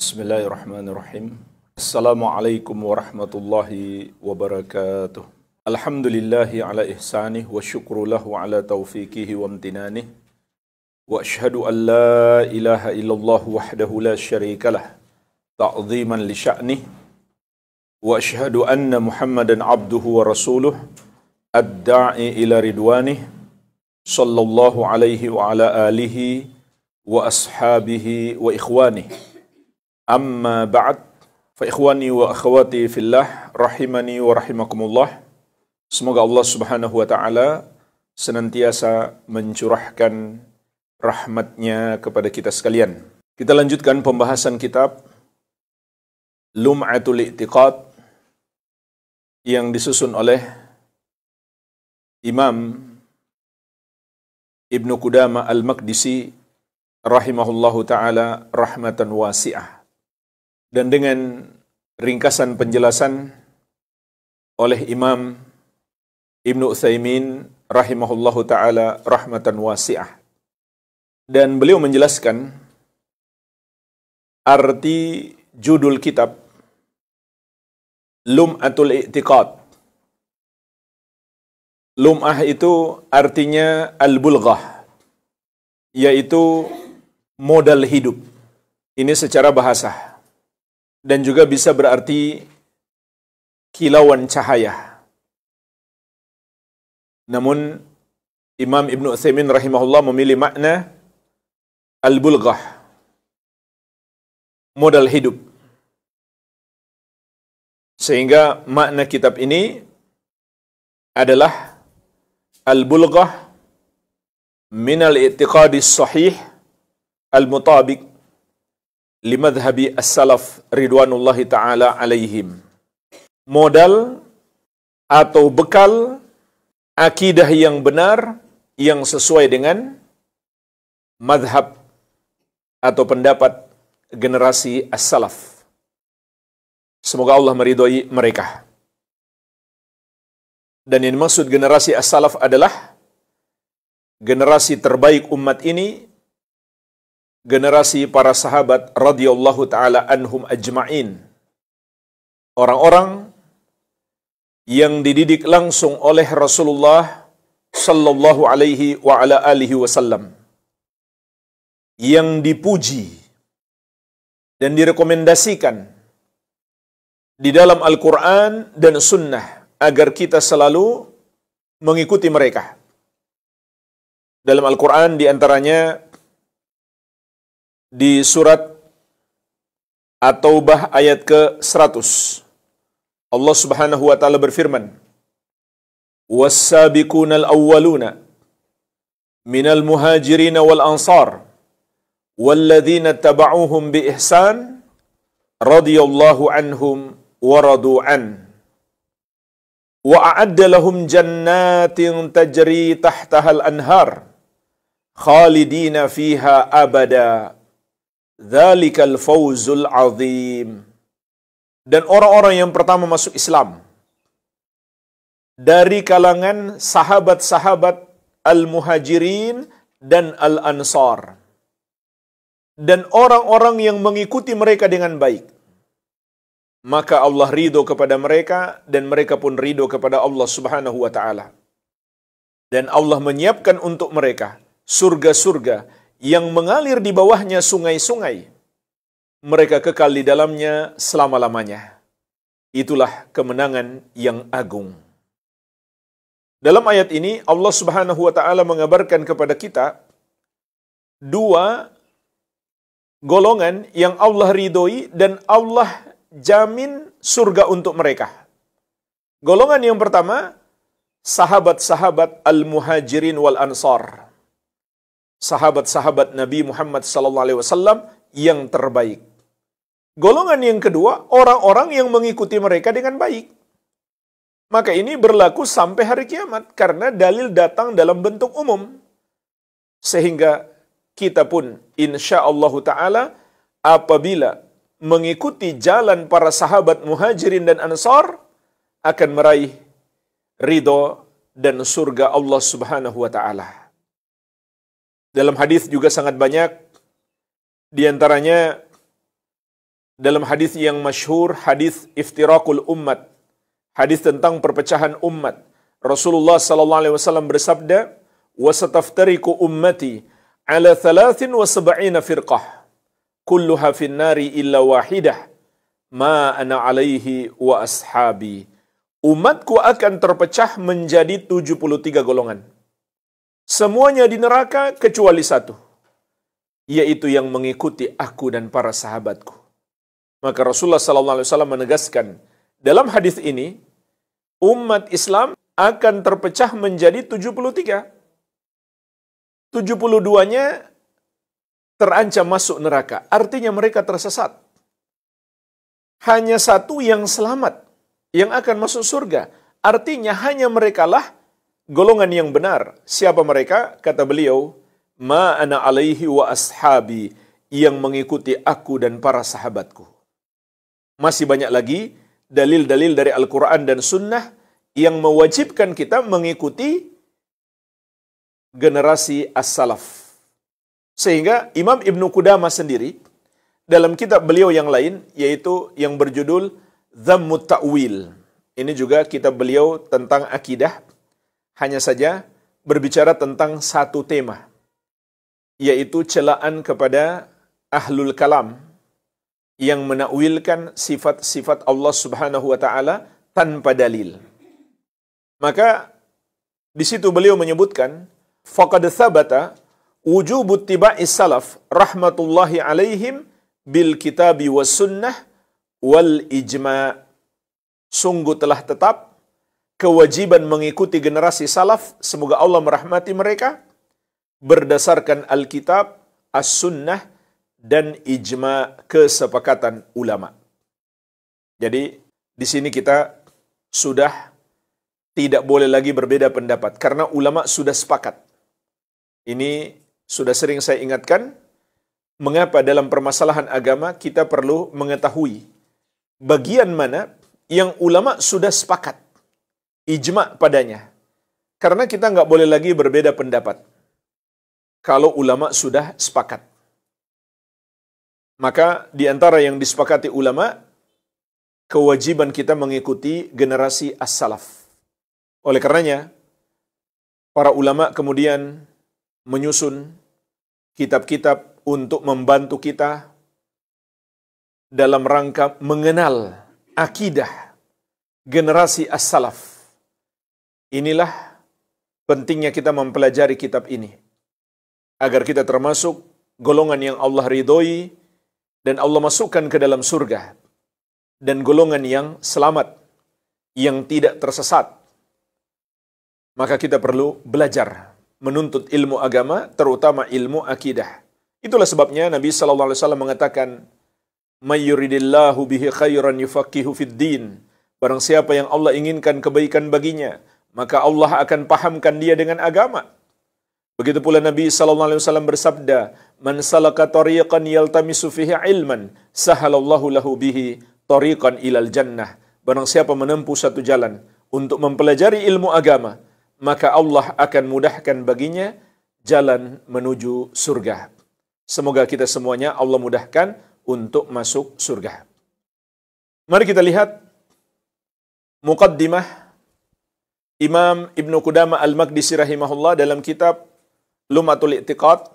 Bismillahirrahmanirrahim. Assalamualaikum warahmatullahi wabarakatuh. Alhamdulillahi ala ihsanih wa syukru lahu ala taufiqihi wa amtinanih. Wa ashhadu an la ilaha illallah wahdahu la syarikalah ta'ziman li sya'nih. Wa ashhadu anna Muhammadan abduhu wa rasuluh ad-da'i ila ridwanih sallallahu alaihi wa ala alihi wa ashabihi wa ikhwanih. Amma ba'd, fa ikhwani wa akhwati fillah, rahimani wa rahimakumullah. Semoga Allah Subhanahu wa ta'ala senantiasa mencurahkan rahmatnya kepada kita sekalian. Kita lanjutkan pembahasan kitab Lum'atul I'tiqad yang disusun oleh Imam Ibnu Qudamah Al-Maqdisi rahimahullahu ta'ala rahmatan wasi'ah. Dan dengan ringkasan penjelasan oleh Imam Ibnu Utsaimin rahimahullahu ta'ala rahmatan wasi'ah. Dan beliau menjelaskan arti judul kitab Lum'atul I'tiqad. Lum'ah itu artinya al-bulghah, yaitu modal hidup. Ini secara bahasa. Dan juga bisa berarti kilauan cahaya. Namun Imam Ibnu Utsaimin rahimahullah memilih makna al-bulghah, modal hidup. Sehingga makna kitab ini adalah al-bulghah min al-i'tiqadis sahih al-mutabiq limadhhabi as-salaf ridwanullahi ta'ala alaihim. Modal atau bekal akidah yang benar yang sesuai dengan madhab atau pendapat generasi as-salaf. Semoga Allah meridhai mereka. Dan yang maksud generasi as-salaf adalah generasi terbaik umat ini, generasi para sahabat radhiyallahu ta'ala anhum ajma'in. Orang-orang yang dididik langsung oleh Rasulullah sallallahu alaihi wa ala alihi wasallam, yang dipuji dan direkomendasikan di dalam Al-Quran dan Sunnah agar kita selalu mengikuti mereka. Dalam Al-Quran diantaranya di surat At-Taubah ayat ke-100. Allah Subhanahu wa taala berfirman, "Was-sabiqunal awwaluna minal muhajirin wal ansar walladzina tabauhum bi ihsan radhiyallahu anhum wa radu an wa a'adda lahum jannatin tajri tahtaha al-anhar khalidina fiha abada dzalikal fawzul azim." Dan orang-orang yang pertama masuk Islam dari kalangan sahabat-sahabat al-muhajirin dan al-ansar, dan orang-orang yang mengikuti mereka dengan baik, maka Allah ridho kepada mereka dan mereka pun ridho kepada Allah Subhanahu wa ta'ala. Dan Allah menyiapkan untuk mereka surga-surga yang mengalir di bawahnya sungai-sungai. Mereka kekal di dalamnya selama-lamanya. Itulah kemenangan yang agung. Dalam ayat ini Allah Subhanahu wa ta'ala mengabarkan kepada kita dua golongan yang Allah ridhoi dan Allah jamin surga untuk mereka. Golongan yang pertama, sahabat-sahabat al-muhajirin wal ansar. Sahabat-sahabat Nabi Muhammad sallallahu alaihi wasallam yang terbaik. Golongan yang kedua, orang-orang yang mengikuti mereka dengan baik. Maka ini berlaku sampai hari kiamat karena dalil datang dalam bentuk umum. Sehingga kita pun insyaallah ta'ala apabila mengikuti jalan para sahabat muhajirin dan ansar akan meraih ridho dan surga Allah Subhanahu wa ta'ala. Dalam hadis juga sangat banyak, di antaranya dalam hadis yang masyhur, hadis iftiraqul ummat, hadis tentang perpecahan umat, Rasulullah sallallahu alaihi wasallam bersabda, "Wa sataftariqu ummati ala 73 firqah, kulluha fin nari illa wahidah, ma ana alaihi wa ashabi." Umatku akan terpecah menjadi 73 golongan. Semuanya di neraka kecuali satu, yaitu yang mengikuti aku dan para sahabatku. Maka Rasulullah sallallahu alaihi wasallam menegaskan dalam hadis ini, umat Islam akan terpecah menjadi 73. 72-nya terancam masuk neraka. Artinya mereka tersesat. Hanya satu yang selamat, yang akan masuk surga. Artinya hanya merekalah golongan yang benar. Siapa mereka? Kata beliau, "Ma ana alaihi wa ashabi," yang mengikuti aku dan para sahabatku. Masih banyak lagi dalil-dalil dari Al-Quran dan Sunnah yang mewajibkan kita mengikuti generasi as-salaf. Sehingga Imam Ibnu Qudamah sendiri, dalam kitab beliau yang lain, yaitu yang berjudul Dhammut Ta'wil. Ini juga kitab beliau tentang akidah, hanya saja berbicara tentang satu tema, yaitu celaan kepada ahlul kalam yang menakwilkan sifat-sifat Allah Subhanahu wa taala tanpa dalil. Maka di situ beliau menyebutkan, faqad thabata wujubu ittiba'is salaf rahmatullahi alaihim bil kitabi was sunnah wal ijma'. Sungguh telah tetap kewajiban mengikuti generasi salaf, semoga Allah merahmati mereka, berdasarkan Alkitab, As-Sunnah, dan ijma', kesepakatan ulama. Jadi di sini kita sudah tidak boleh lagi berbeda pendapat karena ulama sudah sepakat. Ini sudah sering saya ingatkan, mengapa dalam permasalahan agama kita perlu mengetahui bagian mana yang ulama sudah sepakat, ijma' padanya. Karena kita nggak boleh lagi berbeda pendapat kalau ulama sudah sepakat. Maka di antara yang disepakati ulama, kewajiban kita mengikuti generasi as-salaf. Oleh karenanya, para ulama kemudian menyusun kitab-kitab untuk membantu kita dalam rangka mengenal akidah generasi as-salaf. Inilah pentingnya kita mempelajari kitab ini, agar kita termasuk golongan yang Allah ridhoi dan Allah masukkan ke dalam surga, dan golongan yang selamat, yang tidak tersesat. Maka kita perlu belajar menuntut ilmu agama, terutama ilmu akidah. Itulah sebabnya Nabi sallallahu alaihi wasallam mengatakan, "May yuridillahu bihi khairan yufaqihu fid din." Barang siapa yang Allah inginkan kebaikan baginya, maka Allah akan pahamkan dia dengan agama. Begitu pula Nabi sallallahu alaihi wasallam bersabda, "Man salaka tariqan yaltamisu fihi ilman, sahalallahu lahu bihi tariqan ilal jannah." Barang siapa menempuh satu jalan untuk mempelajari ilmu agama, maka Allah akan mudahkan baginya jalan menuju surga. Semoga kita semuanya Allah mudahkan untuk masuk surga. Mari kita lihat muqaddimah Imam Ibnu Qudamah Al-Maqdisi rahimahullah dalam kitab Lum'atul I'tiqad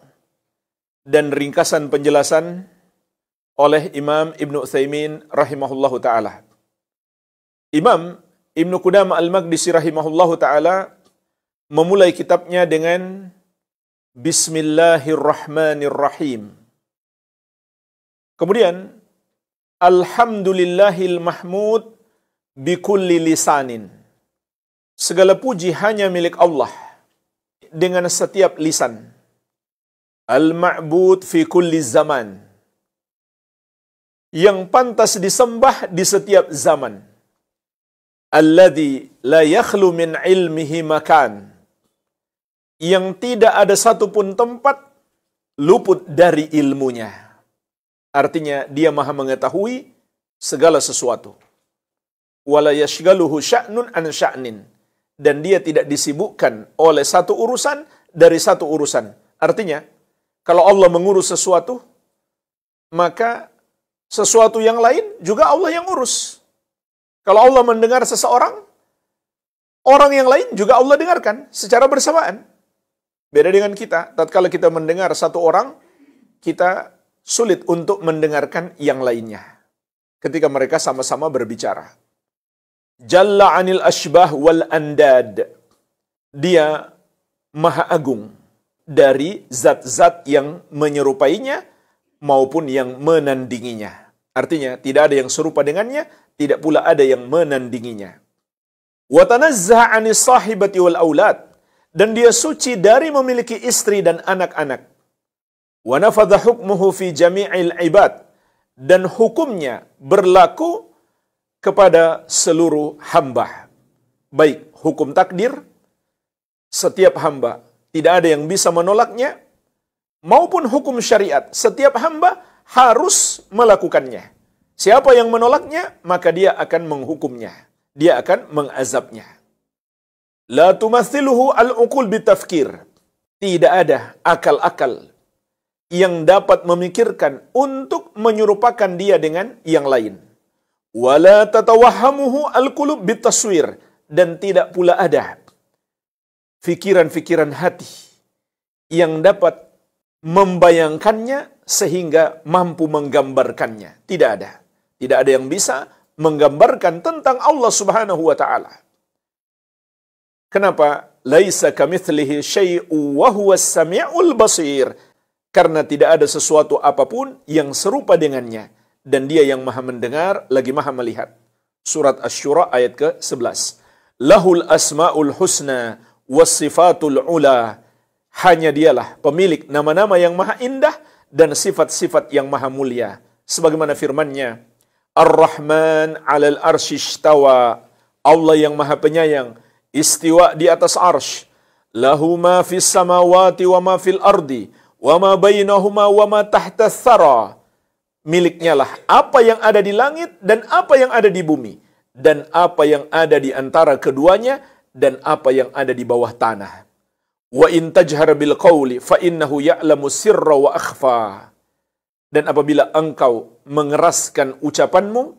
dan ringkasan penjelasan oleh Imam Ibnu Utsaimin rahimahullahu taala. Imam Ibnu Qudamah Al-Maqdisi rahimahullahu taala memulai kitabnya dengan Bismillahirrahmanirrahim. Kemudian Alhamdulillahil mahmud bikulli lisanin. Segala puji hanya milik Allah dengan setiap lisan. Al-ma'bud fi kulli zaman. Yang pantas disembah di setiap zaman. Alladzi la yakhlu min ilmihi makan. Yang tidak ada satupun tempat luput dari ilmunya. Artinya dia maha mengetahui segala sesuatu. Wala yashghaluhu sya'nun an sya'nin. Dan dia tidak disibukkan oleh satu urusan dari satu urusan. Artinya, kalau Allah mengurus sesuatu, maka Sesuatu yang lain juga Allah yang urus. Kalau Allah mendengar seseorang, orang yang lain juga Allah dengarkan secara bersamaan. Beda dengan kita, tatkala kita mendengar satu orang, kita sulit untuk mendengarkan yang lainnya ketika mereka sama-sama berbicara. Jalla anil ashbah wal andad. Dia maha agung dari zat-zat yang menyerupainya maupun yang menandinginya. Artinya tidak ada yang serupa dengannya, tidak pula ada yang menandinginya. Wa tanazzaha 'anis sahibati wal aulad, dan dia suci dari memiliki istri dan anak-anak. Wa nafadha hukmuhu fi jami'il ibad, dan hukumnya berlaku kepada seluruh hamba. Baik hukum takdir, setiap hamba tidak ada yang bisa menolaknya, maupun hukum syariat, setiap hamba harus melakukannya. Siapa yang menolaknya, maka dia akan menghukumnya. Dia akan mengazabnya. La tumathiluhu al-uqul bitafkir. Tidak ada akal-akal yang dapat memikirkan untuk menyerupakan dia dengan yang lain. Wala tatawahhamuhu al-qulub bitaswir. Dan tidak pula ada fikiran-fikiran hati yang dapat membayangkannya sehingga mampu menggambarkannya. Tidak ada. Tidak ada yang bisa menggambarkan tentang Allah Subhanahu wa taala. Kenapa? Laisa kamitslihi syai'un wa huwas samiul basir. Karena tidak ada sesuatu apapun yang serupa dengannya, dan dia yang maha mendengar lagi maha melihat. Surat Asy-Syura ayat ke-11. Lahul asmaul husna was sifatul ula. Hanya dialah pemilik nama-nama yang maha indah dan sifat-sifat yang maha mulia. Sebagaimana firman-Nya, Ar-Rahman 'alal arsy istawa. Allah yang maha penyayang istiwa di atas arsy. Lahu ma fis samawati wa ma fil ardi wa ma bainahuma wa ma tahta tsara. Miliknya lah apa yang ada di langit dan apa yang ada di bumi, dan apa yang ada di antara keduanya, dan apa yang ada di bawah tanah. Wa in tajhar bil qawli fa innahu ya'lamu sirra wa akhfa. Dan apabila engkau mengeraskan ucapanmu,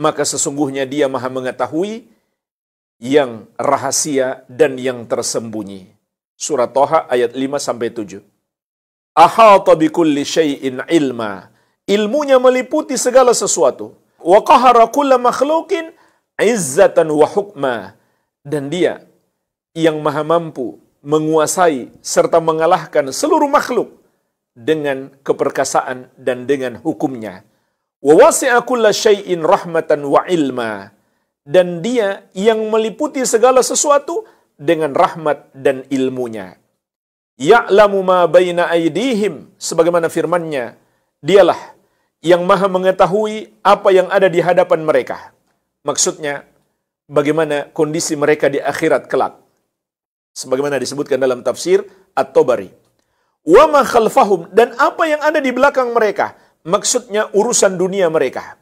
maka sesungguhnya dia maha mengetahui yang rahasia dan yang tersembunyi. Surah Thaha ayat 5-7. Ahata bikulli syai'in ilma. Ilmunya meliputi segala sesuatu. Wa qahara kulla makhluqin izzatan wa hukma. Dan dia yang maha mampu menguasai serta mengalahkan seluruh makhluk dengan keperkasaan dan dengan hukumnya. Wa wasi'a kulla syai'in rahmatan wa ilma. Dan dia yang meliputi segala sesuatu dengan rahmat dan ilmunya. Ya'lamu ma baina aydihim, sebagaimana firman-Nya, dialah yang maha mengetahui apa yang ada di hadapan mereka. Maksudnya, bagaimana kondisi mereka di akhirat kelak. Sebagaimana disebutkan dalam tafsir At-Tabari. Wa ma khalfahum, dan apa yang ada di belakang mereka. Maksudnya urusan dunia mereka.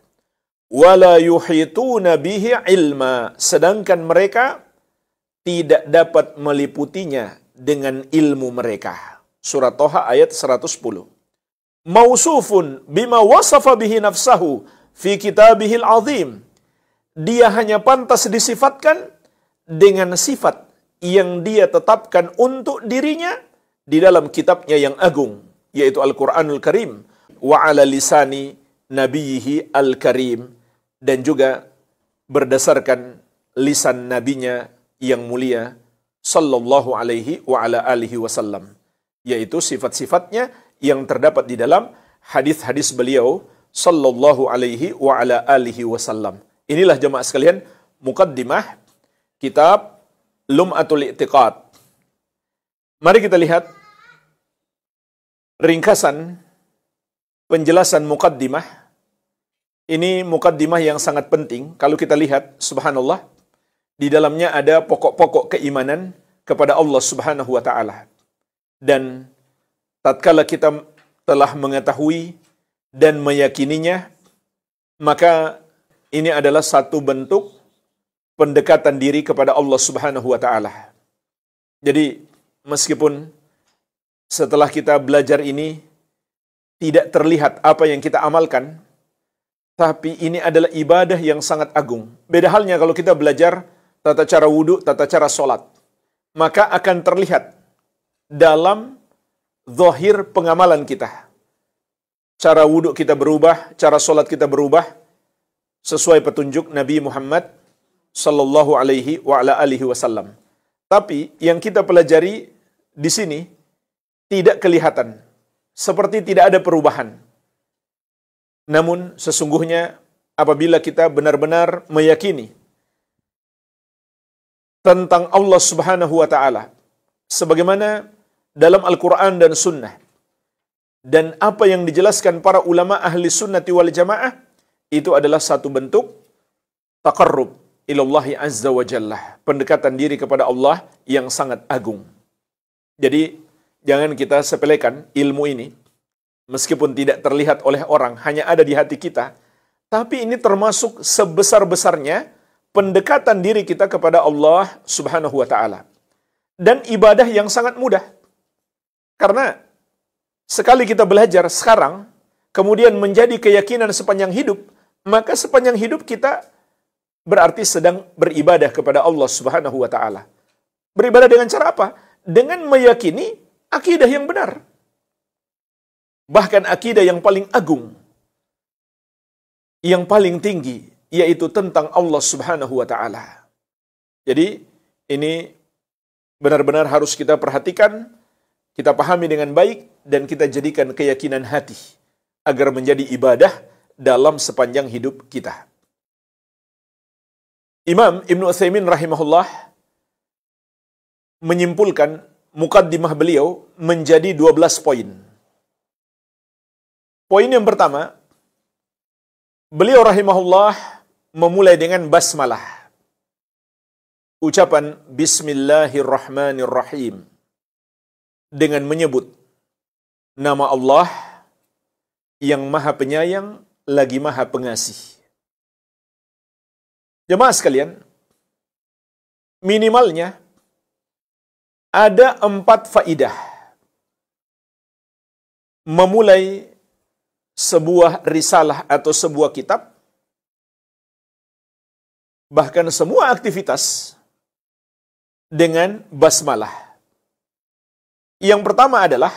Wala yuhituna bihi ilma, sedangkan mereka tidak dapat meliputinya dengan ilmu mereka. Surah Thaha ayat 110. Mausufun bima wasafa bihi nafsahu fi kitabihil azim. Dia hanya pantas disifatkan dengan sifat yang dia tetapkan untuk dirinya di dalam kitabnya yang agung, yaitu Al-Quranul Karim, wa ala lisani nabiyihi al-karim, dan juga berdasarkan lisan nabinya yang mulia, sallallahu alaihi wa ala alihi wasallam, yaitu sifat-sifatnya yang terdapat di dalam hadis-hadis beliau, sallallahu alaihi wa ala alihi wasallam. Inilah jemaah sekalian, muqaddimah kitab Lum'atul I'tiqad. Mari kita lihat ringkasan penjelasan muqaddimah. Ini muqaddimah yang sangat penting. Kalau kita lihat, subhanallah, di dalamnya ada pokok-pokok keimanan kepada Allah Subhanahu wa taala. Dan tatkala kita telah mengetahui dan meyakininya, maka ini adalah satu bentuk pendekatan diri kepada Allah Subhanahu wa taala. Jadi, meskipun setelah kita belajar ini tidak terlihat apa yang kita amalkan, Tapi ini adalah ibadah yang sangat agung. Beda halnya kalau kita belajar tata cara wudu, tata cara sholat. Maka akan terlihat dalam zahir pengamalan kita. Cara wudu kita berubah, cara sholat kita berubah, sesuai petunjuk Nabi Muhammad sallallahu alaihi wa ala alihi wasallam. Tapi yang kita pelajari di sini tidak kelihatan, seperti tidak ada perubahan. Namun sesungguhnya apabila kita benar-benar meyakini tentang Allah Subhanahu wa taala sebagaimana dalam Al-Quran dan Sunnah, dan apa yang dijelaskan para ulama ahli sunnati wal jamaah, itu adalah satu bentuk taqarrub ilallahi azza wa jalla, pendekatan diri kepada Allah yang sangat agung. Jadi jangan kita sepelekan ilmu ini, meskipun tidak terlihat oleh orang, hanya ada di hati kita, tapi ini termasuk sebesar-besarnya pendekatan diri kita kepada Allah Subhanahu wa taala. Dan ibadah yang sangat mudah. Karena sekali kita belajar sekarang, kemudian menjadi keyakinan sepanjang hidup, maka sepanjang hidup kita berarti sedang beribadah kepada Allah Subhanahu wa taala. Beribadah dengan cara apa? Dengan meyakini akidah yang benar. Bahkan akidah yang paling agung, yang paling tinggi, yaitu tentang Allah Subhanahu wa taala. Jadi ini benar-benar harus kita perhatikan, kita pahami dengan baik, dan kita jadikan keyakinan hati agar menjadi ibadah dalam sepanjang hidup kita. Imam Ibn Utsaimin rahimahullah menyimpulkan muqaddimah beliau menjadi 12 poin. Poin yang pertama, beliau rahimahullah memulai dengan basmalah. Ucapan Bismillahirrahmanirrahim. Dengan menyebut nama Allah yang Maha Penyayang lagi Maha Pengasih. Jemaah sekalian, minimalnya ada 4 faidah memulai sebuah risalah atau sebuah kitab, bahkan semua aktivitas dengan basmalah. Yang pertama adalah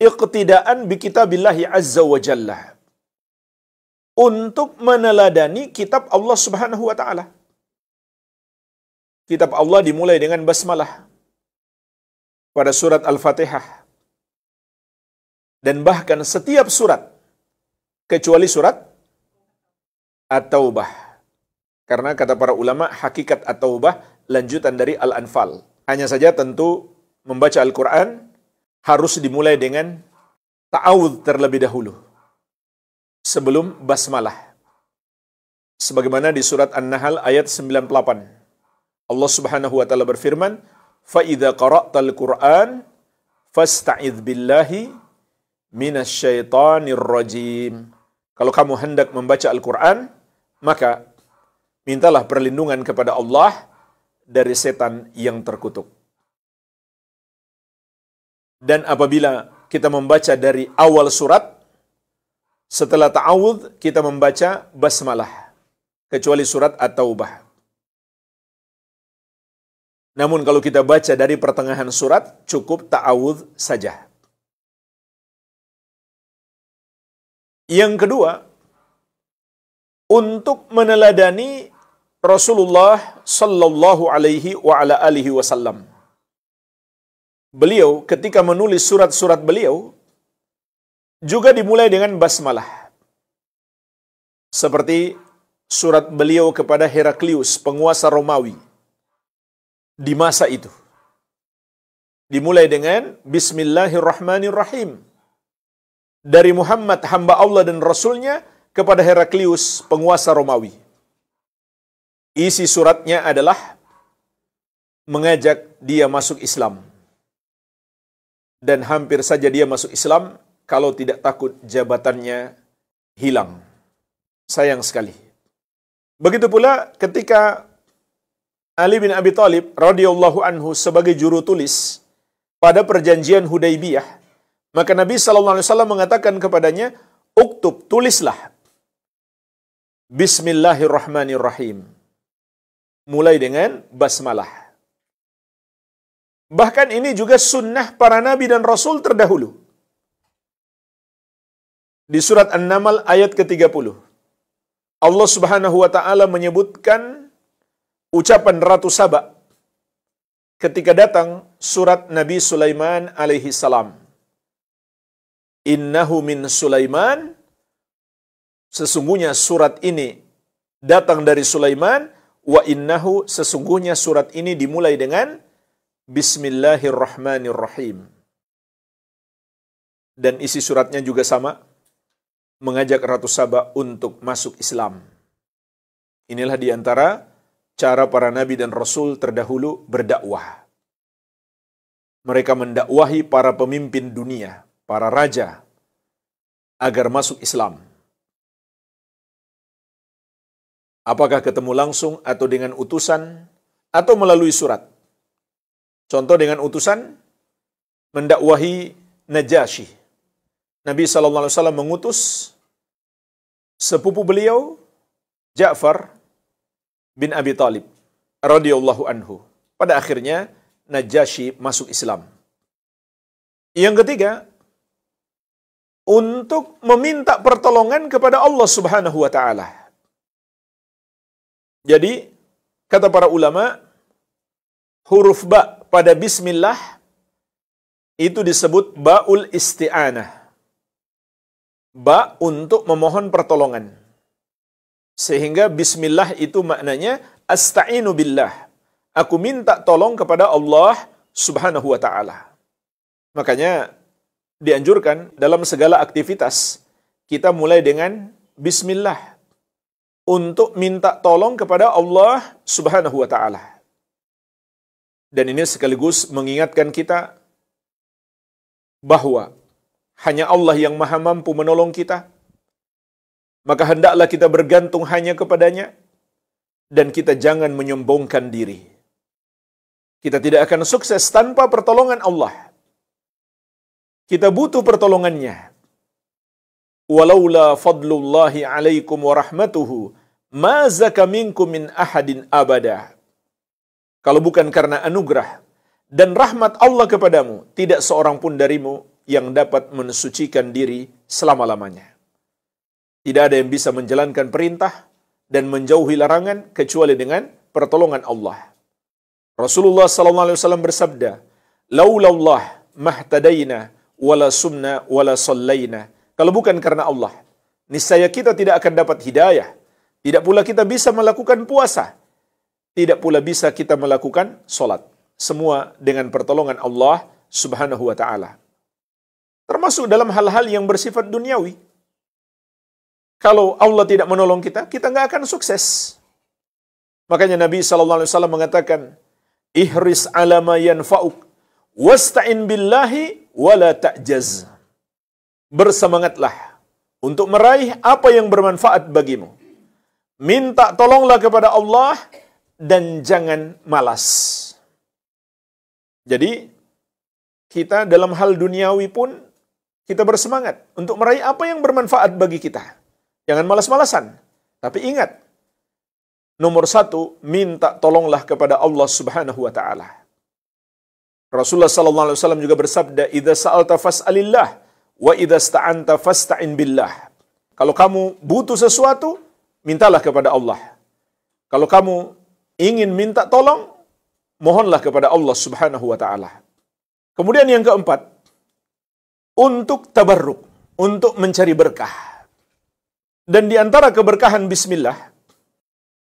iqtidaan bi kitabillahi azza wa jalla, untuk meneladani kitab Allah Subhanahu wa taala. Kitab Allah dimulai dengan basmalah pada surat Al-Fatihah, dan bahkan setiap surat kecuali surat At-Taubah. Karena kata para ulama, hakikat At-Taubah lanjutan dari Al-Anfal. Hanya saja tentu membaca Al-Quran harus dimulai dengan ta'awudz terlebih dahulu sebelum basmalah. Sebagaimana di surat An-Nahl ayat 98. Allah Subhanahu wa taala berfirman, "Fa idza qara'tal Qur'an fasta'idz billahi minasyaitonir rajim." Kalau kamu hendak membaca Al-Quran, maka mintalah perlindungan kepada Allah dari setan yang terkutuk. Dan apabila kita membaca dari awal surat, setelah ta'awudz kita membaca basmalah, kecuali surat At-Taubah. Namun kalau kita baca dari pertengahan surat, cukup ta'awudz saja. Yang kedua, untuk meneladani Rasulullah sallallahu alaihi wa ala alihi wasallam. Beliau ketika menulis surat-surat beliau juga dimulai dengan basmalah. Seperti surat beliau kepada Heraklius, penguasa Romawi di masa itu. Dimulai dengan Bismillahirrahmanirrahim. Dari Muhammad hamba Allah dan Rasulnya kepada Heraklius, penguasa Romawi. Isi suratnya adalah mengajak dia masuk Islam. Dan hampir saja dia masuk Islam kalau tidak takut jabatannya hilang. Sayang sekali. Begitu pula ketika Ali bin Abi Thalib radhiyallahu anhu sebagai juru tulis pada perjanjian Hudaybiyah, maka Nabi sallallahu alaihi wasallam mengatakan kepadanya, "Uktub, tulislah Bismillahirrahmanirrahim. Mulai dengan basmalah. Bahkan ini juga sunnah para nabi dan rasul terdahulu. Di surat An-Naml ayat ke-30. Allah Subhanahu wa taala menyebutkan ucapan Ratu Saba ketika datang surat Nabi Sulaiman alaihi salam. Innahu min Sulaiman, sesungguhnya surat ini datang dari Sulaiman, wa innahu, sesungguhnya surat ini dimulai dengan Bismillahirrahmanirrahim. Dan isi suratnya juga sama, mengajak Ratu Saba untuk masuk Islam. Inilah diantara cara para nabi dan rasul terdahulu berdakwah. Mereka mendakwahi para pemimpin dunia, para raja, agar masuk Islam. Apakah ketemu langsung atau dengan utusan atau melalui surat? Contoh dengan utusan, mendakwahi Najasyi. Nabi SAW mengutus sepupu beliau, Ja'far bin Abi Thalib radhiyallahu anhu. Pada akhirnya Najasyi masuk Islam. Yang ketiga, untuk meminta pertolongan kepada Allah Subhanahu wa taala. Jadi, kata para ulama, huruf ba pada bismillah itu disebut ba'ul isti'anah. Ba untuk memohon pertolongan. Sehingga bismillah itu maknanya asta'inu billah. Aku minta tolong kepada Allah Subhanahu wa taala. Makanya dianjurkan dalam segala aktivitas kita mulai dengan bismillah untuk minta tolong kepada Allah Subhanahu wa taala. Dan ini sekaligus mengingatkan kita bahwa hanya Allah yang maha mampu menolong kita. Maka hendaklah kita bergantung hanya kepadanya dan kita jangan menyombongkan diri. Kita tidak akan sukses tanpa pertolongan Allah. Kita butuh pertolongannya. Walaula fadlullahi alaikum wa rahmatuhu ma zaka minkum min ahadin abada. Kalau bukan karena anugerah dan rahmat Allah kepadamu, tidak seorang pun darimu yang dapat mensucikan diri selama-lamanya. Tidak ada yang bisa menjalankan perintah dan menjauhi larangan kecuali dengan pertolongan Allah. Rasulullah SAW bersabda, "Laulallah mahtadaina wala sumna wala sallaina." Kalau bukan karena Allah, niscaya kita tidak akan dapat hidayah. Tidak pula kita bisa melakukan puasa. Tidak pula bisa kita melakukan solat. Semua dengan pertolongan Allah Subhanahu wa ta'ala. Termasuk dalam hal-hal yang bersifat duniawi. Kalau Allah tidak menolong kita, kita nggak akan sukses. Makanya Nabi SAW mengatakan, ihris ala ma yanfa'uk, wasta'in billahi wala ta'jaz. Bersemangatlah untuk meraih apa yang bermanfaat bagimu. Minta tolonglah kepada Allah dan jangan malas. Jadi, kita dalam hal duniawi pun, kita bersemangat untuk meraih apa yang bermanfaat bagi kita. Jangan malas-malasan. Tapi ingat, nomor satu, minta tolonglah kepada Allah Subhanahu wa ta'ala. Rasulullah SAW juga bersabda, "Idza sa'alta fas'alillah, wa idza sta'anta fasta'in billah." Kalau kamu butuh sesuatu, mintalah kepada Allah. Kalau kamu ingin minta tolong, mohonlah kepada Allah Subhanahu wa ta'ala. Kemudian yang keempat, untuk tabarruk, untuk mencari berkah. Dan di antara keberkahan bismillah,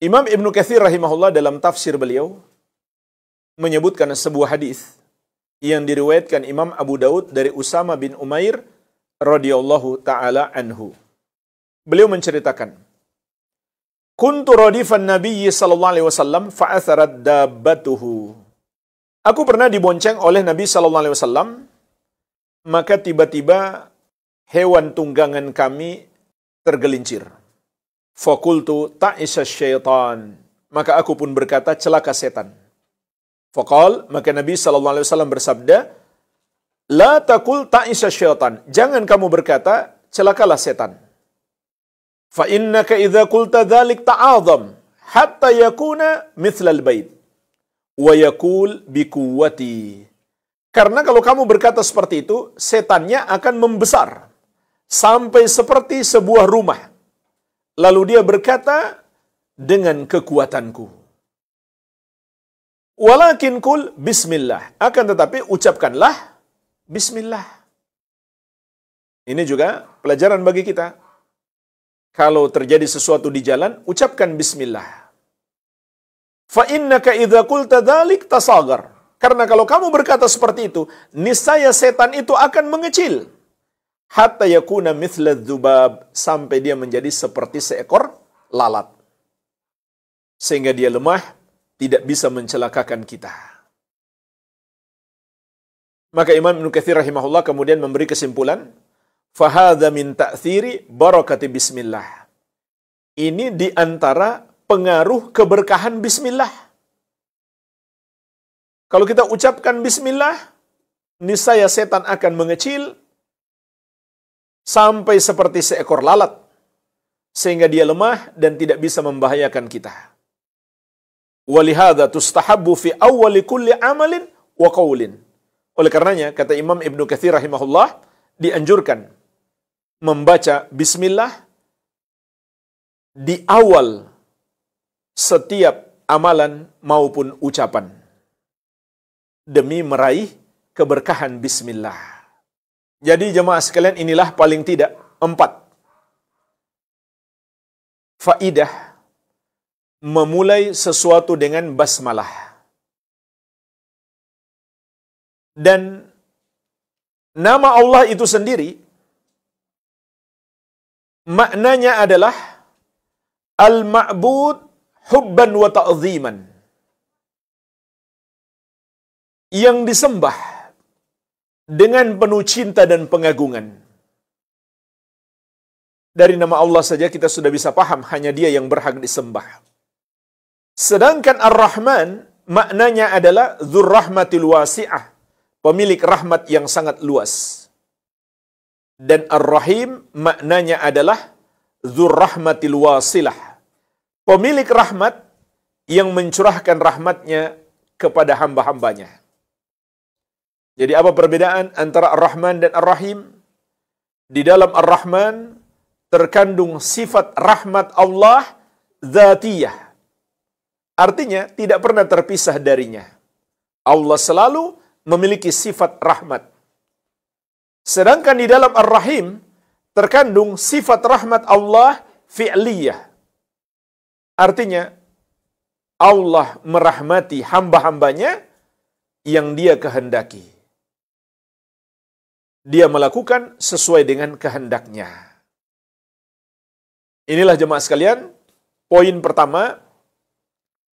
Imam Ibn Katsir rahimahullah dalam tafsir beliau menyebutkan sebuah hadis yang diriwayatkan Imam Abu Daud dari Usama bin Umair radhiyallahu taala anhu. Beliau menceritakan, "Kuntu radifan Nabi sallallahu alaihi wasallam fa atharat dabbatuhu." Aku pernah dibonceng oleh Nabi sallallahu alaihi wasallam, maka tiba-tiba hewan tunggangan kami tergelincir. Fakultu ta'isa syaitan. Maka aku pun berkata, celaka setan. Faqal, maka Nabi SAW bersabda, la takul ta'isa syaitan. Jangan kamu berkata, celakalah setan. Fa innaka idza qulta dzalik ta'azam hatta yakuna mithlal bait wa yakul biquwwati. Karena kalau kamu berkata seperti itu, setannya akan membesar sampai seperti sebuah rumah. Lalu dia berkata, dengan kekuatanku. Walakin kul bismillah. Akan tetapi ucapkanlah bismillah. Ini juga pelajaran bagi kita. Kalau terjadi sesuatu di jalan, ucapkan bismillah. Fa innaka idza qulta dzalik tasaghar. Karena kalau kamu berkata seperti itu, niscaya setan itu akan mengecil. Hatta yakuna mithla dzubab, sampai dia menjadi seperti seekor lalat. Sehingga dia lemah, tidak bisa mencelakakan kita. Maka Imam Ibnu Katsir rahimahullah kemudian memberi kesimpulan, fahadha min ta'thiri barakati bismillah. Ini di antara pengaruh keberkahan bismillah. Kalau kita ucapkan bismillah, niscaya setan akan mengecil sampai seperti seekor lalat, sehingga dia lemah dan tidak bisa membahayakan kita. Walihada tustahabbu fi awwali kulli amalin wa qaulin. Oleh karenanya, kata Imam Ibnu Katsir rahimahullah, dianjurkan membaca bismillah di awal setiap amalan maupun ucapan, demi meraih keberkahan bismillah. Jadi jemaah sekalian, inilah paling tidak 4 faidah memulai sesuatu dengan basmalah. Dan nama Allah itu sendiri maknanya adalah al-ma'bud hubban wa ta'ziman. Yang disembah dengan penuh cinta dan pengagungan. Dari nama Allah saja kita sudah bisa paham, hanya Dia yang berhak disembah. Sedangkan Ar-Rahman maknanya adalah Dzur Rahmatil Wasi'ah, pemilik rahmat yang sangat luas. Dan Ar-Rahim maknanya adalah Dzur Rahmatil Wasilah, pemilik rahmat yang mencurahkan rahmatnya kepada hamba-hambanya. Jadi apa perbedaan antara Ar-Rahman dan Ar-Rahim? Di dalam Ar-Rahman terkandung sifat rahmat Allah dzatiyah. Artinya tidak pernah terpisah darinya. Allah selalu memiliki sifat rahmat. Sedangkan di dalam Ar-Rahim terkandung sifat rahmat Allah fi'liyah. Artinya Allah merahmati hamba-hambanya yang Dia kehendaki. Dia melakukan sesuai dengan kehendaknya. Inilah jemaah sekalian, poin pertama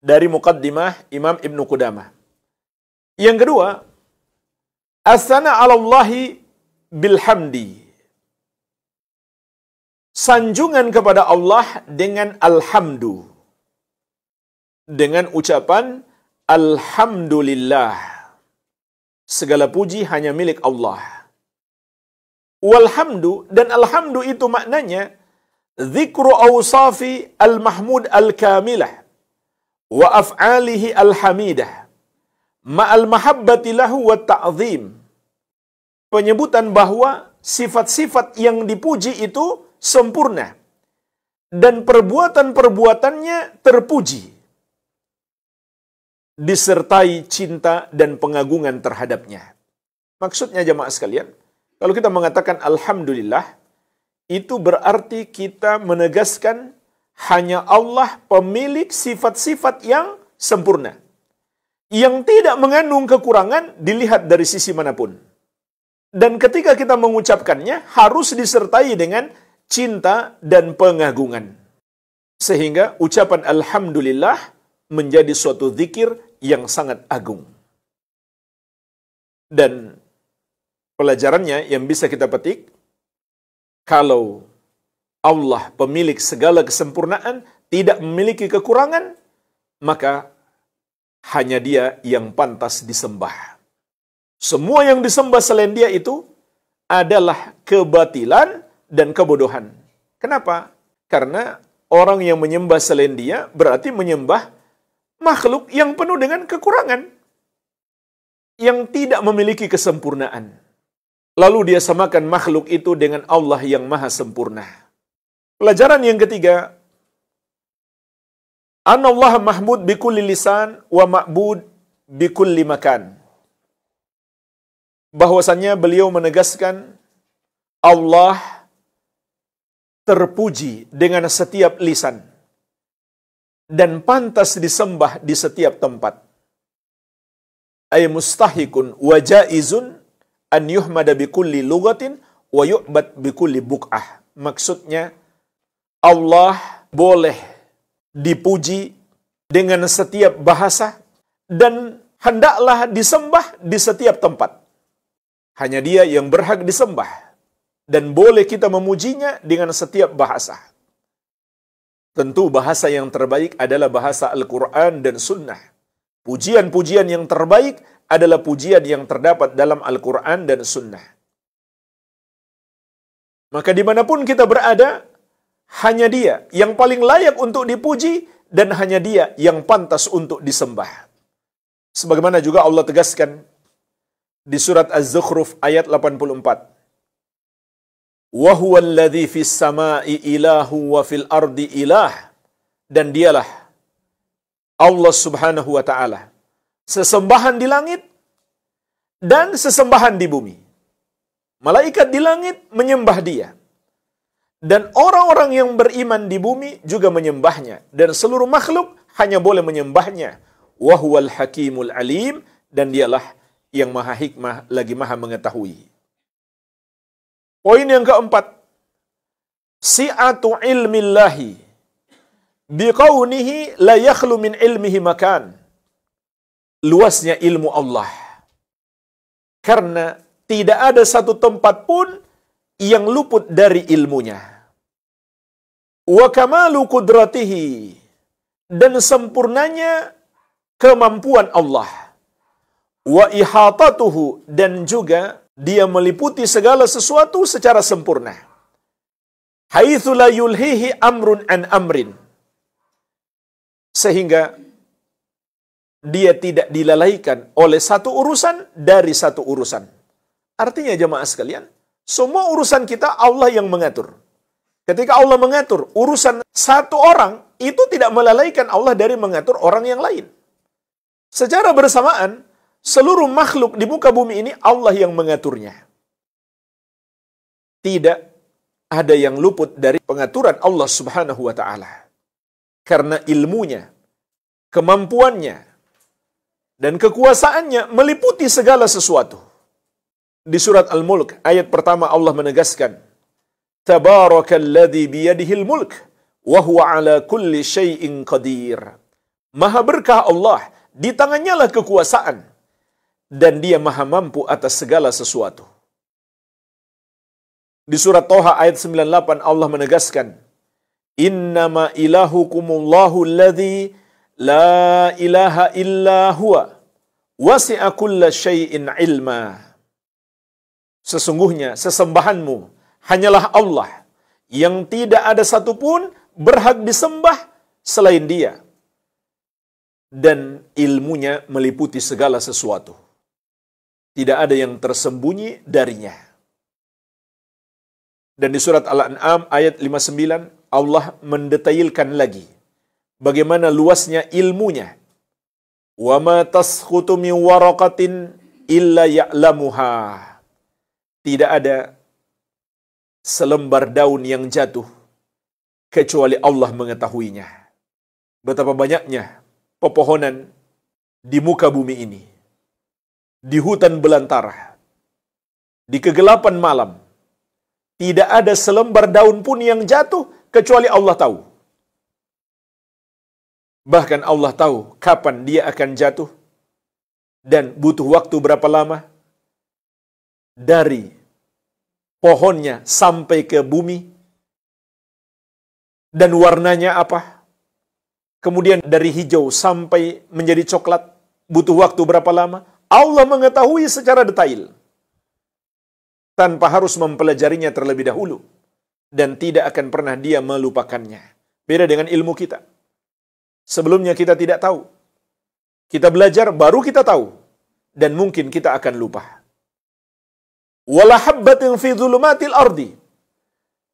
dari muqaddimah Imam Ibnu Qudamah. Yang kedua, as-sana 'alallahi bilhamdi. Sanjungan kepada Allah dengan alhamdu. Dengan ucapan alhamdulillah. Segala puji hanya milik Allah. Walhamdu, dan alhamdu itu maknanya dzikru awsafi al-mahmud al-kamilah wa af'alihi al-hamidah ma'al mahabbati lahu wa ta'zim. Penyebutan bahwa sifat-sifat yang dipuji itu sempurna dan perbuatan-perbuatannya terpuji, disertai cinta dan pengagungan terhadapnya. Maksudnya jemaah sekalian, kalau kita mengatakan alhamdulillah, itu berarti kita menegaskan hanya Allah pemilik sifat-sifat yang sempurna, yang tidak mengandung kekurangan dilihat dari sisi manapun. Dan ketika kita mengucapkannya, harus disertai dengan cinta dan pengagungan. Sehingga ucapan alhamdulillah menjadi suatu zikir yang sangat agung. Dan pelajarannya yang bisa kita petik, kalau Allah pemilik segala kesempurnaan, tidak memiliki kekurangan, maka hanya Dia yang pantas disembah. Semua yang disembah selain Dia itu adalah kebatilan dan kebodohan. Kenapa? Karena orang yang menyembah selain dia berarti menyembah makhluk yang penuh dengan kekurangan, yang tidak memiliki kesempurnaan. Lalu dia samakan makhluk itu dengan Allah yang maha sempurna. Pelajaran yang ketiga, Anallah mahmud bikulli lisan wa ma'bud bikulli makan. Bahwasannya beliau menegaskan Allah terpuji dengan setiap lisan dan pantas disembah di setiap tempat. Ay mustahikun wa jaizun an yuhmada bikulli lugatin wa yu'bad bikulli buk'ah. Maksudnya Allah boleh dipuji dengan setiap bahasa dan hendaklah disembah di setiap tempat. Hanya Dia yang berhak disembah. Dan boleh kita memujinya dengan setiap bahasa. Tentu bahasa yang terbaik adalah bahasa Al-Quran dan Sunnah. Pujian-pujian yang terbaik adalah pujian yang terdapat dalam Al-Quran dan Sunnah. Maka dimanapun kita berada, hanya Dia yang paling layak untuk dipuji dan hanya Dia yang pantas untuk disembah. Sebagaimana juga Allah tegaskan di surat Az-Zukhruf ayat 84. Wa huwa alladhi fis sama'i ilahu wa fil ardi ilah. Dan Dialah Allah Subhanahu wa ta'ala, sesembahan di langit dan sesembahan di bumi. Malaikat di langit menyembah Dia, dan orang-orang yang beriman di bumi juga menyembahnya, dan seluruh makhluk hanya boleh menyembahnya. Wa huwal hakimul alim. Dan Dialah yang maha hikmah lagi maha mengetahui. Poin yang keempat, si'atu ilmillahi biqaunihi la yakhlu min ilmihi makan. Luasnya ilmu Allah, karena tidak ada satu tempat pun yang luput dari ilmunya. Wa kamalu qudratihi, dan sempurnanya kemampuan Allah. Wa ihatatuhu, dan juga Dia meliputi segala sesuatu secara sempurna. Haitsu la yulhihi amrun an amrin. Sehingga Dia tidak dilalaikan oleh satu urusan dari satu urusan. Artinya jemaah sekalian, semua urusan kita Allah yang mengatur. Ketika Allah mengatur urusan satu orang, itu tidak melalaikan Allah dari mengatur orang yang lain. Secara bersamaan, seluruh makhluk di muka bumi ini Allah yang mengaturnya. Tidak ada yang luput dari pengaturan Allah Subhanahu wa ta'ala. Karena ilmunya, kemampuannya, dan kekuasaannya meliputi segala sesuatu. Di surat Al-Mulk, ayat pertama Allah menegaskan, Tabarakalladzi biyadihil mulk, wa huwa ala kulli syai'in qadir. Maha berkah Allah, di tangannya lah kekuasaan, dan Dia maha mampu atas segala sesuatu. Di surat Toha ayat 98 Allah menegaskan, Innama ilahukumullahu alladzi la ilaha illa huwa wasi'a kulla syai'in ilma. Sesungguhnya sesembahanmu hanyalah Allah, yang tidak ada satupun berhak disembah selain Dia, dan ilmunya meliputi segala sesuatu. Tidak ada yang tersembunyi darinya. Dan di surat Al-An'am ayat 59 Allah mendetailkan lagi bagaimana luasnya ilmunya. Wa ma taskhutu min waraqatin illa ya'lamuha. Tidak ada selembar daun yang jatuh kecuali Allah mengetahuinya. Betapa banyaknya pepohonan di muka bumi ini, di hutan belantara, di kegelapan malam, tidak ada selembar daun pun yang jatuh kecuali Allah tahu. Bahkan Allah tahu kapan dia akan jatuh dan butuh waktu berapa lama dari pohonnya sampai ke bumi, dan warnanya apa. Kemudian dari hijau sampai menjadi coklat butuh waktu berapa lama. Allah mengetahui secara detail tanpa harus mempelajarinya terlebih dahulu dan tidak akan pernah dia melupakannya. Beda dengan ilmu kita. Sebelumnya kita tidak tahu. Kita belajar, baru kita tahu. Dan mungkin kita akan lupa. Wala habbatin fi dhulumatil ardi.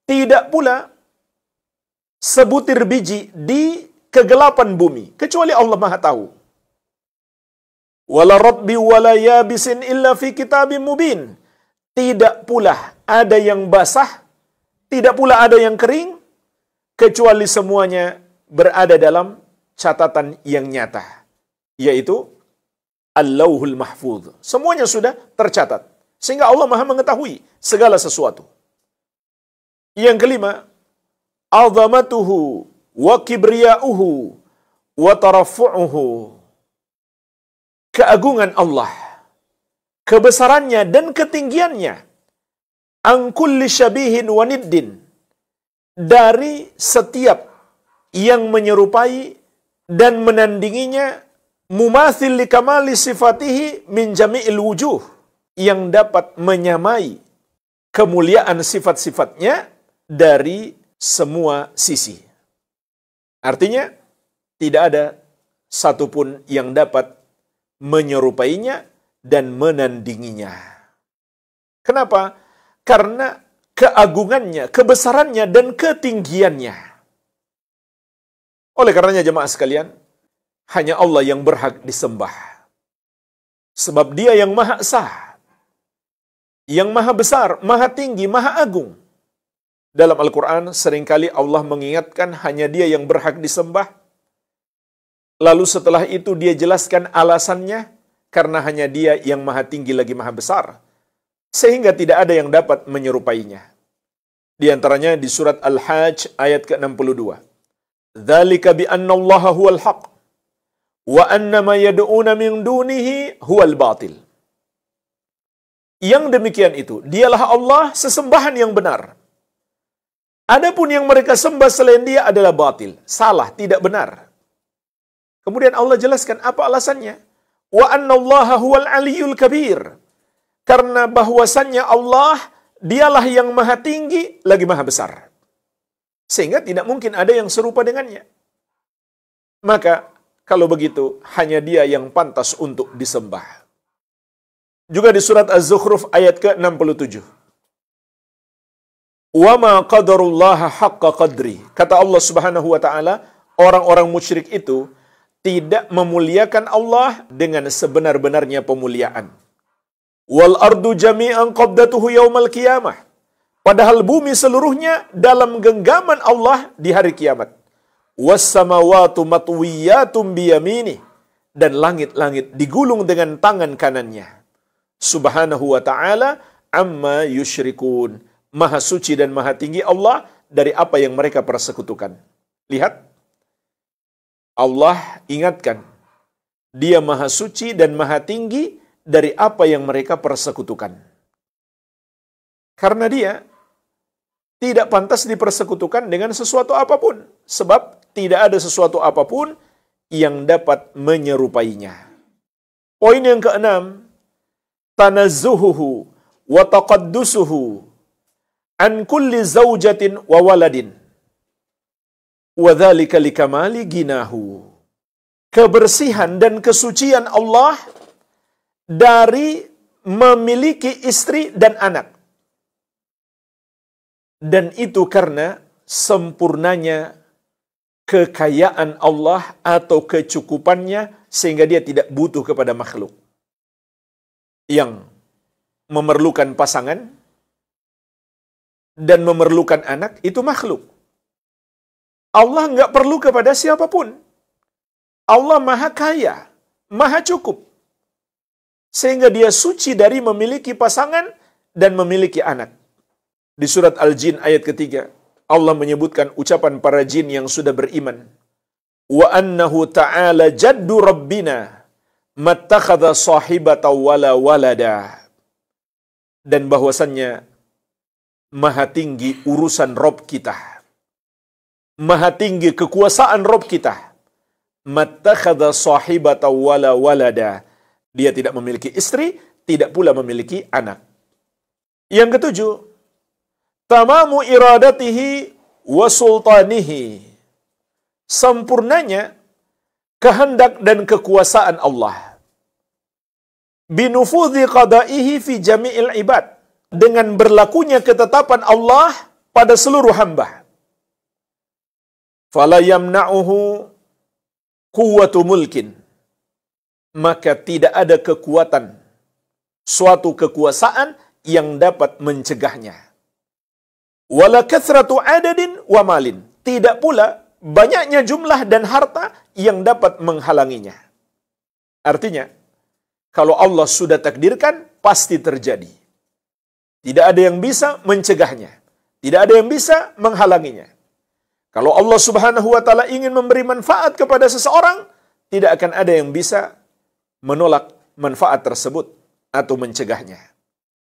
Tidak pula sebutir biji di kegelapan bumi. Kecuali Allah Maha tahu. Wala rabbi wala yabisin illa fi kitabim mubin. Tidak pula ada yang basah, tidak pula ada yang kering, kecuali semuanya berada dalam catatan yang nyata, yaitu Al-Lauhul Mahfuz. Semuanya sudah tercatat, sehingga Allah Maha mengetahui segala sesuatu. Yang kelima, azamatuhu wa kibriyauhu wa tarafu'uhu. Keagungan Allah, kebesarannya dan ketinggiannya, an kulli syabihin wa niddin, dari setiap yang menyerupai dan menandinginya, mumathil li kamali sifatihi min jami'il wujuh, yang dapat menyamai kemuliaan sifat-sifatnya dari semua sisi. Artinya, tidak ada satupun yang dapat menyerupainya dan menandinginya. Kenapa? Karena keagungannya, kebesarannya, dan ketinggiannya. Oleh karenanya jemaah sekalian, hanya Allah yang berhak disembah. Sebab Dia yang Maha Esa, yang Maha Besar, Maha Tinggi, Maha Agung. Dalam Al-Quran seringkali Allah mengingatkan hanya Dia yang berhak disembah. Lalu setelah itu Dia jelaskan alasannya, karena hanya Dia yang Maha Tinggi lagi Maha Besar, sehingga tidak ada yang dapat menyerupainya. Di antaranya di surat Al-Hajj ayat ke-62. Dzalika bi anna Allaha huwal haq wa anna ma yad'una min dunihi huwal batil. Yang demikian itu, Dialah Allah sesembahan yang benar. Adapun yang mereka sembah selain Dia adalah batil, salah, tidak benar. Kemudian Allah jelaskan apa alasannya. Wa anna Allaha huwal aliyyul kabir. Karena bahwasannya Allah, Dialah yang Maha Tinggi lagi Maha Besar. Sehingga tidak mungkin ada yang serupa dengannya. Maka kalau begitu hanya Dia yang pantas untuk disembah. Juga di surat Az-Zukhruf ayat ke-67. Wa ma qadarullaha haqqa qadri. Kata Allah Subhanahu wa taala, orang-orang musyrik itu tidak memuliakan Allah dengan sebenar-benarnya pemuliaan. Wal ardu jami'an qabdatuhu yaumal qiyamah. Padahal bumi seluruhnya dalam genggaman Allah di hari kiamat. Was samawati matwiyatum biyaminih. Dan langit-langit digulung dengan tangan kanannya. Subhanahu wa ta'ala amma yusyrikun. Maha suci dan maha tinggi Allah dari apa yang mereka persekutukan. Lihat, Allah ingatkan, Dia maha suci dan maha tinggi dari apa yang mereka persekutukan. Karena Dia tidak pantas dipersekutukan dengan sesuatu apapun. Sebab tidak ada sesuatu apapun yang dapat menyerupainya. Poin yang keenam, tanazzuhuhu wa taqaddusuhu an kulli zawjatin wa waladin. Wa dzalika likamali ginahu. Kebersihan dan kesucian Allah dari memiliki istri dan anak. Dan itu karena sempurnanya kekayaan Allah atau kecukupannya sehingga Dia tidak butuh kepada makhluk yang memerlukan pasangan dan memerlukan anak. Itu makhluk. Allah nggak perlu kepada siapapun. Allah maha kaya, maha cukup. Sehingga Dia suci dari memiliki pasangan dan memiliki anak. Di surat Al-Jin ayat ketiga, Allah menyebutkan ucapan para jin yang sudah beriman. Wa annahu ta'ala jaddu rabbina mattakhadha sahibata wala walada. Dan bahwasannya maha tinggi urusan Rob kita. Maha tinggi kekuasaan Rob kita. Mattakhadha sahibata wala walada. Dia tidak memiliki istri, tidak pula memiliki anak. Yang ketujuh, tamamu iradatihi wa sultanihi. Sempurnanya kehendak dan kekuasaan Allah. Binufudhi qada'ihi fi jami'il ibad. Dengan berlakunya ketetapan Allah pada seluruh hamba. Fala yamna'uhu quwwatu mulkin. Maka tidak ada kekuatan, suatu kekuasaan yang dapat mencegahnya. Wala kathratu adadin wa malin. Tidak pula banyaknya jumlah dan harta yang dapat menghalanginya. Artinya, kalau Allah sudah takdirkan, pasti terjadi. Tidak ada yang bisa mencegahnya. Tidak ada yang bisa menghalanginya. Kalau Allah Subhanahu wa ta'ala ingin memberi manfaat kepada seseorang, tidak akan ada yang bisa menolak manfaat tersebut atau mencegahnya.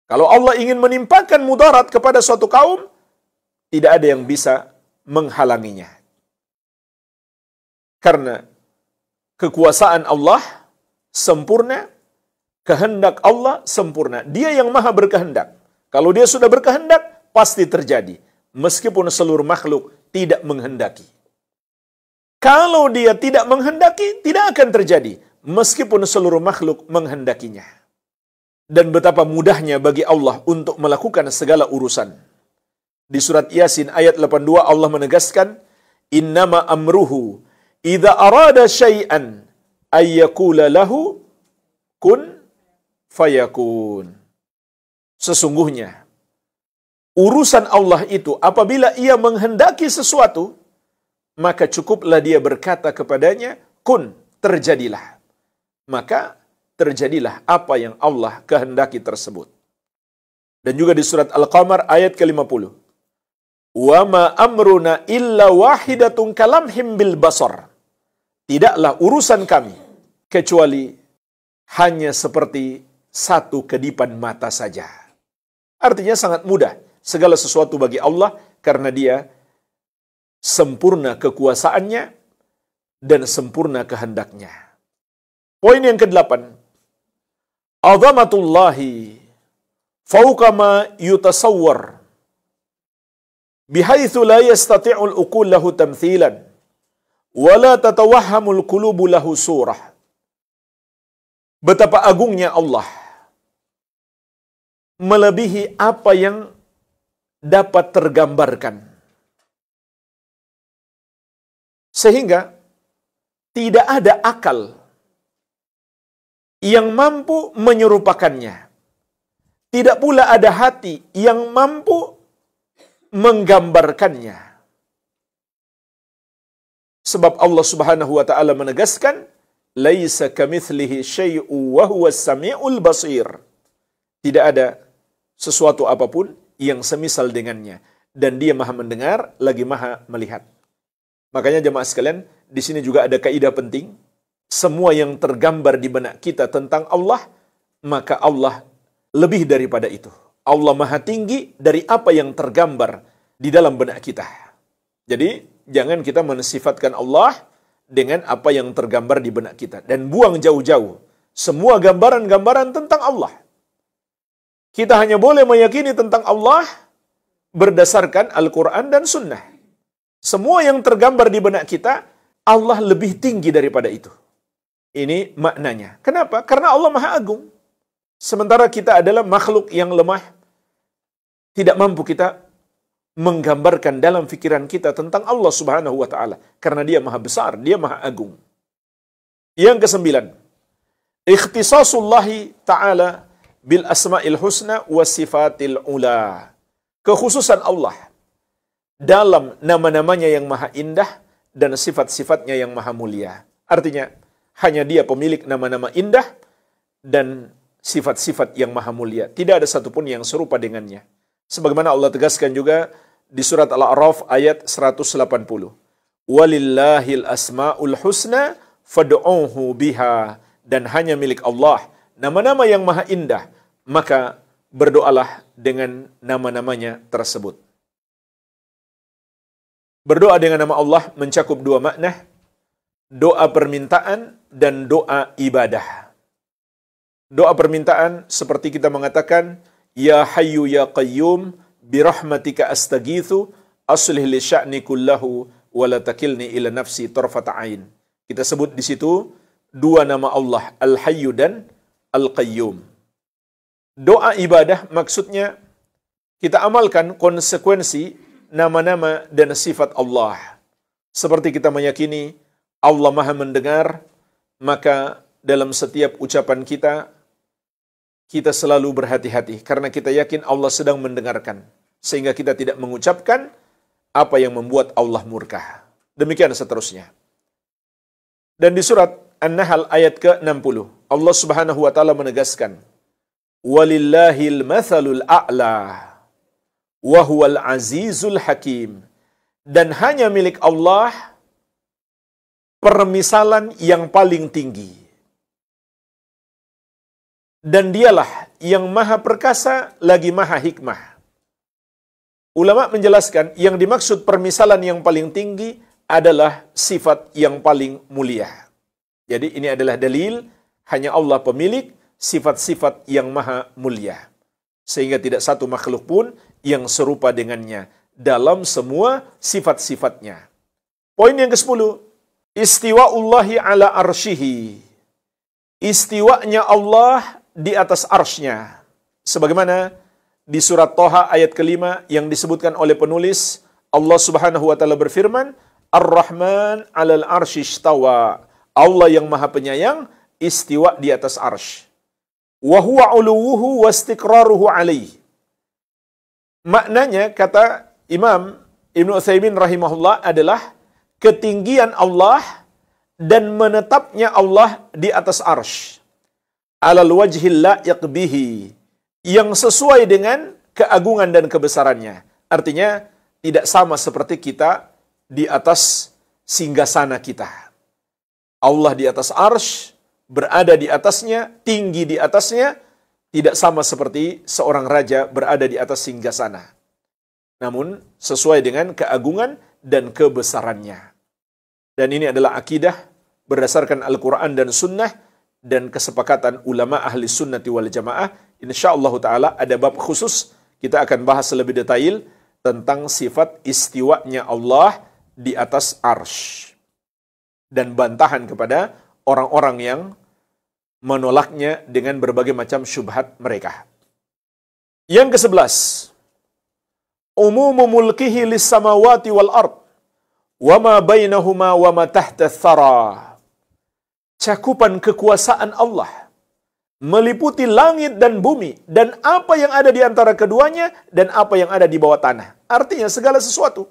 Kalau Allah ingin menimpakan mudarat kepada suatu kaum, tidak ada yang bisa menghalanginya. Karena kekuasaan Allah sempurna, kehendak Allah sempurna. Dia yang maha berkehendak. Kalau dia sudah berkehendak, pasti terjadi. Meskipun seluruh makhluk tidak menghendaki. Kalau dia tidak menghendaki, tidak akan terjadi. Meskipun seluruh makhluk menghendakinya. Dan betapa mudahnya bagi Allah untuk melakukan segala urusan. Di surat Yasin ayat 82 Allah menegaskan, innama amruhu idza arada syai'an ayyakula lahu kun fayakun. Sesungguhnya urusan Allah itu apabila ia menghendaki sesuatu, maka cukuplah dia berkata kepadanya, kun, terjadilah. Maka terjadilah apa yang Allah kehendaki tersebut. Dan juga di surat Al-Qamar ayat ke-50. Wa ma amruna illa wahidatun kalamhim bil basar. Tidaklah urusan kami kecuali hanya seperti satu kedipan mata saja. Artinya sangat mudah segala sesuatu bagi Allah karena dia sempurna kekuasaannya dan sempurna kehendaknya. Poin yang ke-8. Azamatullahi fauqa ma yutasawwar bihaitsu la yastati'ul uqul lahu tamthilan wa la tatawahhamul qulubu lahu surah. Betapa agungnya Allah melebihi apa yang dapat tergambarkan. Sehingga tidak ada akal yang mampu menyerupakannya. Tidak pula ada hati yang mampu menggambarkannya. Sebab Allah Subhanahu wa ta'ala menegaskan, laisa kamitslihi syai'u wa huwas samiul basir. Tidak ada sesuatu apapun yang semisal dengannya, dan dia maha mendengar lagi maha melihat. Makanya jemaah sekalian, di sini juga ada kaidah penting. Semua yang tergambar di benak kita tentang Allah, maka Allah lebih daripada itu. Allah maha tinggi dari apa yang tergambar di dalam benak kita. Jadi, jangan kita mensifatkan Allah dengan apa yang tergambar di benak kita. Dan buang jauh-jauh semua gambaran-gambaran tentang Allah. Kita hanya boleh meyakini tentang Allah berdasarkan Al-Quran dan Sunnah. Semua yang tergambar di benak kita, Allah lebih tinggi daripada itu. Ini maknanya. Kenapa? Karena Allah Maha Agung. Sementara kita adalah makhluk yang lemah. Tidak mampu kita menggambarkan dalam fikiran kita tentang Allah Subhanahu wa ta'ala. Karena dia Maha Besar, dia Maha Agung. Yang ke-9. Ikhtisasullahi ta'ala bil asma'il husna wa sifatil ula. Kekhususan Allah dalam nama-namanya yang maha indah dan sifat-sifatnya yang maha mulia. Artinya, hanya dia pemilik nama-nama indah dan sifat-sifat yang maha mulia. Tidak ada satupun yang serupa dengannya. Sebagaimana Allah tegaskan juga di surat Al-A'raf ayat 180. Walillahil asma'ul husna fad'uhu biha. Dan hanya milik Allah nama-nama yang maha indah, maka berdoalah dengan nama-namanya tersebut. Berdoa dengan nama Allah mencakup dua makna, doa permintaan dan doa ibadah. Doa permintaan seperti kita mengatakan, Ya Hayyu Ya Qayyum birahmatika astaghitsu aslih li sya'ni kullahu wa la takilni ila nafsi tarfata ain. Kita sebut di situ dua nama Allah, Al-Hayyu dan Al-Qayyum. Doa ibadah maksudnya kita amalkan konsekuensi nama-nama dan sifat Allah. Seperti kita meyakini Allah Maha mendengar, maka dalam setiap ucapan kita selalu berhati-hati karena kita yakin Allah sedang mendengarkan, sehingga kita tidak mengucapkan apa yang membuat Allah murka. Demikian seterusnya. Dan di surat An-Nahl ayat ke-60, Allah Subhanahu wa taala menegaskan, "Walillahil mathalul a'la wa huwal azizul hakim." Dan hanya milik Allah permisalan yang paling tinggi. Dan dialah yang maha perkasa lagi maha hikmah. Ulama menjelaskan yang dimaksud permisalan yang paling tinggi adalah sifat yang paling mulia. Jadi ini adalah dalil hanya Allah pemilik sifat-sifat yang maha mulia. Sehingga tidak satu makhluk pun yang serupa dengannya dalam semua sifat-sifatnya. Poin yang ke-10, istiwa'ullahi ala arsyihi. Istiwa'nya Allah di atas arsy-Nya. Sebagaimana di surat Thaha ayat ke-5 yang disebutkan oleh penulis, Allah Subhanahu wa taala berfirman, Ar-Rahman 'alal arsy istawa. Allah yang Maha Penyayang istiwa di atas arsy. Wa huwa 'uluwuhu wa istiqraruhu 'alaihi. Maknanya kata Imam Ibnu Utsaimin rahimahullah adalah ketinggian Allah dan menetapnya Allah di atas arsy. Alal wajhil la'iq bihi, yang sesuai dengan keagungan dan kebesarannya. Artinya tidak sama seperti kita di atas singgasana kita. Allah di atas arsy, berada di atasnya, tinggi di atasnya, tidak sama seperti seorang raja berada di atas singgasana. Namun sesuai dengan keagungan dan kebesarannya. Dan ini adalah akidah berdasarkan Al-Quran dan Sunnah dan kesepakatan ulama ahli sunnati wal jamaah. InsyaAllah ta'ala ada bab khusus, kita akan bahas lebih detail tentang sifat istiwanya Allah di atas arsy. Dan bantahan kepada orang-orang yang menolaknya dengan berbagai macam syubhat mereka. Yang ke-11, umumu mulkihi lis samawati wal ard wa ma bainahuma wa ma tahta thara. Cakupan kekuasaan Allah meliputi langit dan bumi dan apa yang ada di antara keduanya dan apa yang ada di bawah tanah. Artinya segala sesuatu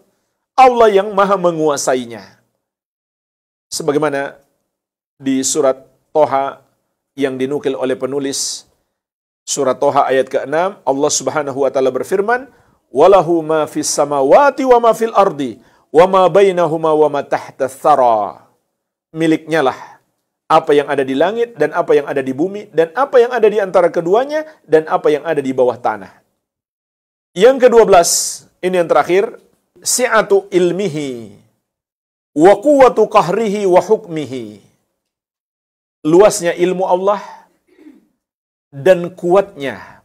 Allah yang maha menguasainya. Sebagaimana di surat Thaha yang dinukil oleh penulis surat Thaha ayat ke-6, Allah Subhanahu wa taala berfirman, "Walahu ma fis samawati wa ma fil ardi wa ma bainahuma wa ma tahta thara." Miliknya lah apa yang ada di langit dan apa yang ada di bumi dan apa yang ada di antara keduanya dan apa yang ada di bawah tanah. Yang ke-12, ini yang terakhir, si'atu ilmihi wa quwwatu qahrihi wa hukmihi. Luasnya ilmu Allah dan kuatnya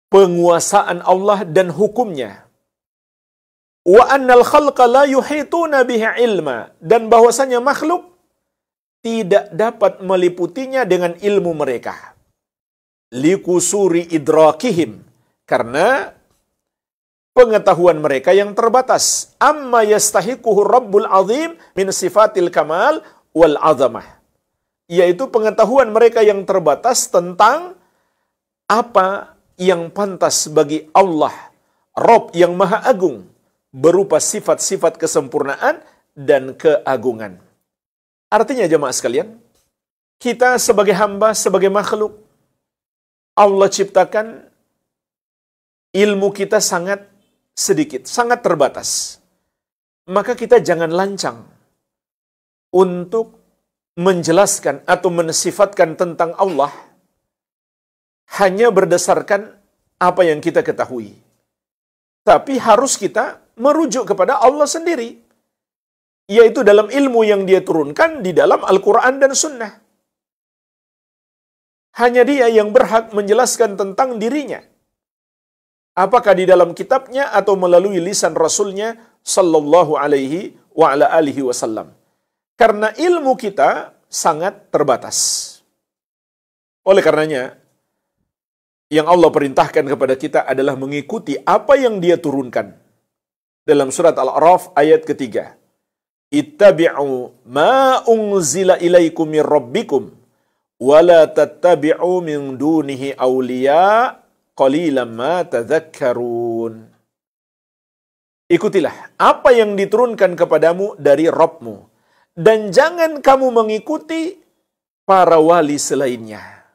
penguasaan Allah dan hukumnya. Wa annal khalqa la yuhituna bihi ilma, dan bahwasanya makhluk tidak dapat meliputinya dengan ilmu mereka. Likusuri idrakihim, karena pengetahuan mereka yang terbatas. Amma yastahiquhu Rabbul Azim min sifatil kamal wal azamah. Yaitu pengetahuan mereka yang terbatas tentang apa yang pantas bagi Allah, Rabb yang Maha Agung, berupa sifat-sifat kesempurnaan dan keagungan. Artinya jemaah sekalian, kita sebagai hamba, sebagai makhluk, Allah ciptakan ilmu kita sangat sedikit, sangat terbatas. Maka kita jangan lancang untuk menjelaskan atau mensifatkan tentang Allah hanya berdasarkan apa yang kita ketahui. Tapi harus kita merujuk kepada Allah sendiri, yaitu dalam ilmu yang Dia turunkan di dalam Al-Quran dan Sunnah. Hanya Dia yang berhak menjelaskan tentang dirinya. Apakah di dalam kitabnya atau melalui lisan Rasulnya sallallahu alaihi wa ala alihi wasallam. Karena ilmu kita sangat terbatas. Oleh karenanya, yang Allah perintahkan kepada kita adalah mengikuti apa yang Dia turunkan. Dalam surat Al-A'raf ayat ketiga. Ittabi'u ma unzila ilaikum min rabbikum wa la tattabi'u min dunihi awliya qalilan ma tadhakkarun. Ikutilah apa yang diturunkan kepadamu dari Rabbmu, dan jangan kamu mengikuti para wali selainnya.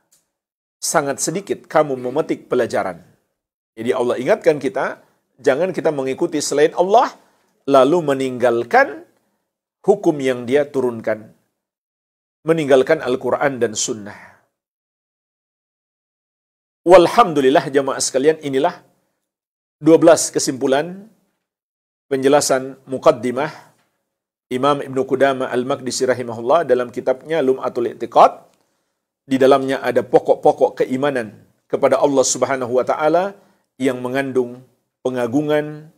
Sangat sedikit kamu memetik pelajaran. Jadi Allah ingatkan kita, jangan kita mengikuti selain Allah, lalu meninggalkan hukum yang Dia turunkan. Meninggalkan Al-Quran dan Sunnah. Walhamdulillah jamaah sekalian, inilah 12 kesimpulan penjelasan muqaddimah Imam Ibnu Qudamah Al-Maqdisi rahimahullah dalam kitabnya Lum'atul I'tiqad. Di dalamnya ada pokok-pokok keimanan kepada Allah Subhanahu wa taala yang mengandung pengagungan,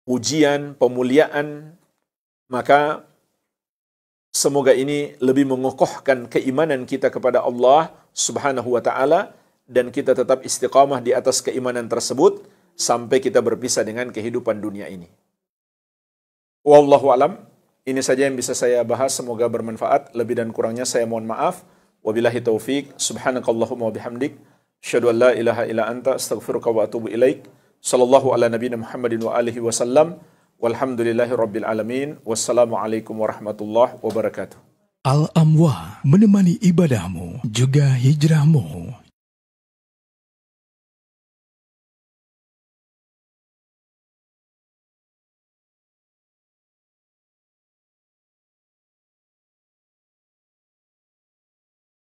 pujian, pemuliaan. Maka semoga ini lebih mengokohkan keimanan kita kepada Allah Subhanahu wa taala, dan kita tetap istiqamah di atas keimanan tersebut sampai kita berpisah dengan kehidupan dunia ini. Wallahu alam, ini saja yang bisa saya bahas, semoga bermanfaat. Lebih dan kurangnya saya mohon maaf. Wabillahi taufik. Subhanakallahumma wa bihamdik, asyhadu an la ilaha illa anta, astaghfiruka wa atubu ilaik. Sallallahu ala nabiyina Muhammadin wa alihi wasallam. Walhamdulillahi rabbil alamin. Wassalamualaikum warahmatullahi wabarakatuh. Al-Amwa menemani ibadahmu juga hijrahmu.